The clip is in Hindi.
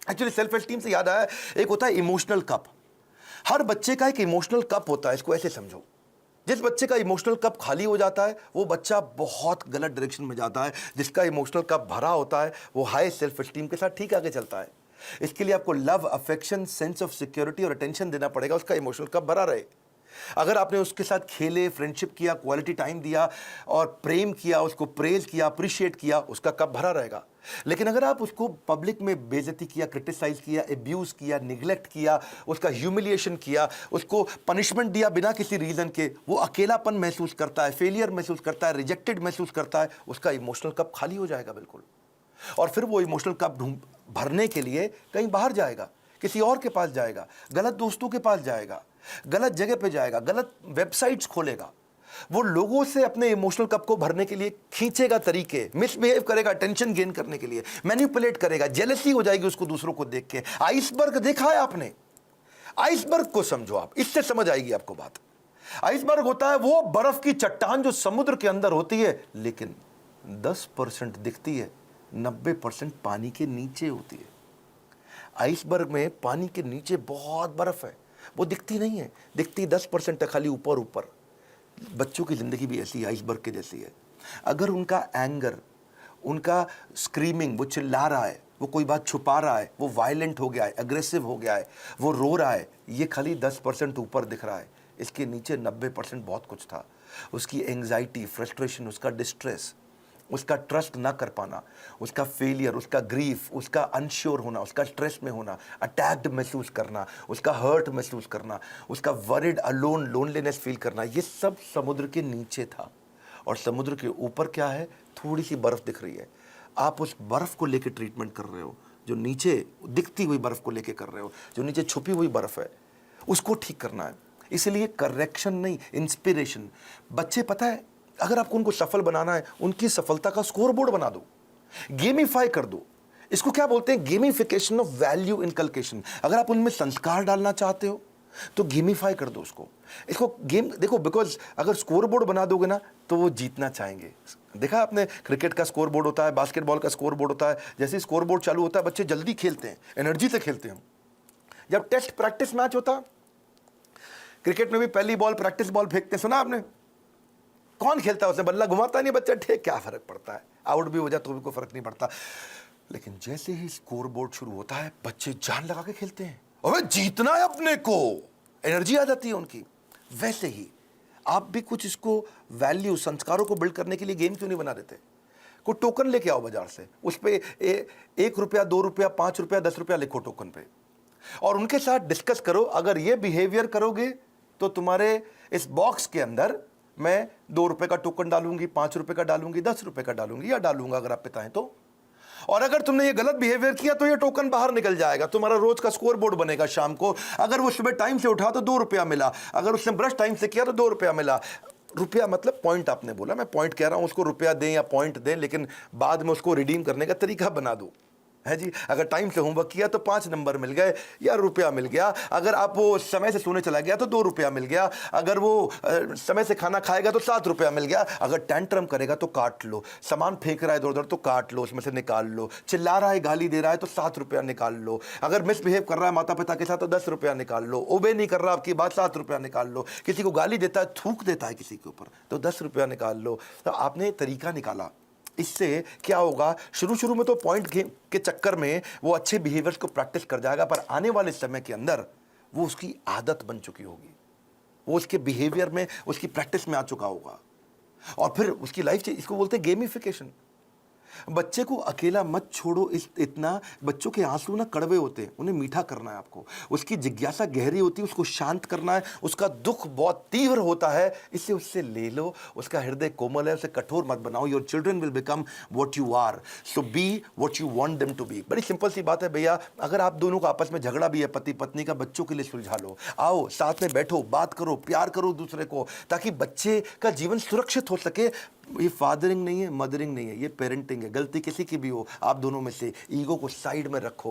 एक्चुअली सेल्फ एस्टीम से याद आया, एक होता है इमोशनल कप। हर बच्चे का एक इमोशनल कप होता है, इसको ऐसे समझो। जिस बच्चे का इमोशनल कप खाली हो जाता है वो बच्चा बहुत गलत डायरेक्शन में जाता है। जिसका इमोशनल कप भरा होता है वो हाई सेल्फ एस्टीम के साथ ठीक आगे चलता है। इसके लिए आपको love, affection, sense of security और अटेंशन देना पड़ेगा, उसका इमोशनल कप भरा रहे। अगर आपने उसके साथ खेले, फ्रेंडशिप किया, क्वालिटी टाइम दिया और प्रेम किया, उसको प्रेज किया, अप्रिशिएट किया, उसका कप भरा रहेगा। लेकिन अगर आप उसको पब्लिक में बेइज्जती किया, क्रिटिसाइज किया, एब्यूज किया, निगलेक्ट किया, उसका ह्यूमिलिएशन किया, उसको पनिशमेंट दिया बिना किसी रीजन के, वो अकेलापन महसूस करता है, फेलियर महसूस करता है, रिजेक्टेड महसूस करता है, उसका इमोशनल कप खाली हो जाएगा बिल्कुल। और फिर वो इमोशनल कप भरने के लिए कहीं बाहर जाएगा, किसी और के पास जाएगा, गलत दोस्तों के पास जाएगा, गलत जगह पे जाएगा, गलत वेबसाइट्स खोलेगा। वो लोगों से अपने इमोशनल कप को भरने के लिए खींचेगा तरीके, मिसबिहेव करेगा अटेंशन गेन करने के लिए, मैनिपुलेट करेगा, जेलसी हो जाएगी उसको दूसरों को देख के। आइसबर्ग देखा है आपने? आइसबर्ग को समझो आप, इससे समझ आएगी आपको बात। आइसबर्ग होता है वो बर्फ की चट्टान जो समुद्र के अंदर होती है, लेकिन 10% दिखती है, 90% पानी के नीचे होती है। आइसबर्ग में पानी के नीचे बहुत बर्फ है, वो दिखती नहीं है, दिखती 10% है, खाली ऊपर ऊपर। बच्चों की ज़िंदगी भी ऐसी आइसबर्ग के जैसी है। अगर उनका एंगर, उनका स्क्रीमिंग, वो चिल्ला रहा है, वो कोई बात छुपा रहा है, वो वायलेंट हो गया है, अग्रेसिव हो गया है, वो रो रहा है, ये खाली 10% ऊपर दिख रहा है, इसके नीचे 90% बहुत कुछ था। उसकी एंग्जाइटी, फ्रस्ट्रेशन, उसका डिस्ट्रेस, उसका ट्रस्ट ना कर पाना, उसका फेलियर, उसका ग्रीफ, उसका अनश्योर होना, उसका स्ट्रेस में होना, अटैक्ड महसूस करना, उसका हर्ट महसूस करना, उसका वरिड, अलोन, लोनलीनेस फील करना, ये सब समुद्र के नीचे था। और समुद्र के ऊपर क्या है? थोड़ी सी बर्फ दिख रही है। आप उस बर्फ को लेकर ट्रीटमेंट कर रहे हो, जो नीचे दिखती हुई बर्फ को लेकर कर रहे हो, जो नीचे छुपी हुई बर्फ है, उसको ठीक करना है। इसलिए करेक्शन नहीं, इंस्पिरेशन। बच्चे, पता है, अगर आपको उनको सफल बनाना है, उनकी सफलता का स्कोर बोर्ड बना दो, गेमिफाई कर दो। इसको क्या बोलते हैं? Gamification of value inculcation. अगर आप उनमें संस्कार डालना चाहते हो तो गेमिफाई कर दो उसको। इसको गेम देखो, बिकॉज अगर स्कोर बोर्ड बना दोगे ना तो वो जीतना चाहेंगे। देखा आपने, क्रिकेट का स्कोर बोर्ड होता है, बास्केटबॉल का स्कोर बोर्ड होता है। जैसे स्कोर बोर्ड चालू होता है, बच्चे जल्दी खेलते हैं, एनर्जी से खेलते हैं। जब टेस्ट प्रैक्टिस मैच होता, क्रिकेट में भी पहली बॉल प्रैक्टिस बॉल फेंकते, सुना आपने? कौन खेलता है उससे? बल्ला घुमाता नहीं बच्चा, ठीक, क्या फर्क पड़ता है, आउट भी हो जाए तो भी कोई फर्क नहीं पड़ता। लेकिन जैसे ही स्कोर बोर्ड शुरू होता है, बच्चे जान लगा के खेलते हैं, अबे जीतना है अपने को, एनर्जी आ जाती है उनकी। वैसे ही आप भी कुछ इसको वैल्यू, संस्कारों को बिल्ड करने के लिए गेम क्यों नहीं बना देते? कोई टोकन लेके आओ बाजार से, उस पर 1 रुपया, 2 रुपया, 5 रुपया, 10 रुपया लिखो टोकन पे, और उनके साथ डिस्कस करो, अगर ये बिहेवियर करोगे तो तुम्हारे इस बॉक्स के अंदर मैं 2 रुपए का टोकन डालूंगी, 5 रुपए का डालूंगी, 10 रुपए का डालूंगी, या डालूंगा अगर आप पिता हैं तो। और अगर तुमने ये गलत बिहेवियर किया तो ये टोकन बाहर निकल जाएगा, तुम्हारा रोज का स्कोर बोर्ड बनेगा शाम को। अगर वो सुबह टाइम से उठा तो 2 रुपया मिला, अगर उसने ब्रश टाइम से किया तो 2 रुपया मिला। रुपया मतलब पॉइंट, आपने बोला, मैं पॉइंट कह रहा हूं, उसको रुपया दें या पॉइंट दें, लेकिन बाद में उसको रिडीम करने का तरीका बना दो, है जी। अगर टाइम से होमवर्क किया तो 5 नंबर मिल गए या रुपया मिल गया। अगर आप वो समय से सोने चला गया तो 2 रुपया मिल गया। अगर वो समय से खाना खाएगा तो 7 रुपया मिल गया। अगर टेंट्रम करेगा तो काट लो, सामान फेंक रहा है इधर उधर तो काट लो, उसमें से निकाल लो, चिल्ला रहा है, गाली दे रहा है तो 7 रुपया निकाल लो, अगर मिसबिहेव कर रहा है माता पिता के साथ तो 10 रुपया निकाल लो, ओबे नहीं कर रहा आपकी बात, 7 रुपया निकाल लो, किसी को गाली देता है, थूक देता है किसी के ऊपर तो 10 रुपया निकाल लो। तो आपने तरीका निकाला। इससे क्या होगा? शुरू शुरू में तो पॉइंट गेम के चक्कर में वो अच्छे बिहेवियर्स को प्रैक्टिस कर जाएगा, पर आने वाले समय के अंदर वो उसकी आदत बन चुकी होगी, वो उसके बिहेवियर में, उसकी प्रैक्टिस में आ चुका होगा, और फिर उसकी लाइफ, इसको बोलते हैं गेमिफिकेशन। बच्चे को अकेला मत छोड़ो, इतना बच्चों के आंसू ना कड़वे होते हैं, उन्हें मीठा करना है आपको। उसकी जिज्ञासा गहरी होती है, उसको शांत करना है। उसका दुख बहुत तीव्र होता है, इससे उससे ले लो। उसका हृदय कोमल है, उसे कठोर मत बनाओ। Your children will become what you are, so be what you want them to be. बड़ी सिंपल सी बात है भैया। अगर आप दोनों का आपस में झगड़ा भी है, पति पत्नी का, बच्चों के लिए सुलझा लो। आओ साथ में बैठो, बात करो, प्यार करो दूसरे को, ताकि बच्चे का जीवन सुरक्षित हो सके। ये फादरिंग नहीं है, मदरिंग नहीं है, ये पेरेंटिंग है। गलती किसी की भी हो, आप दोनों में से ईगो को साइड में रखो।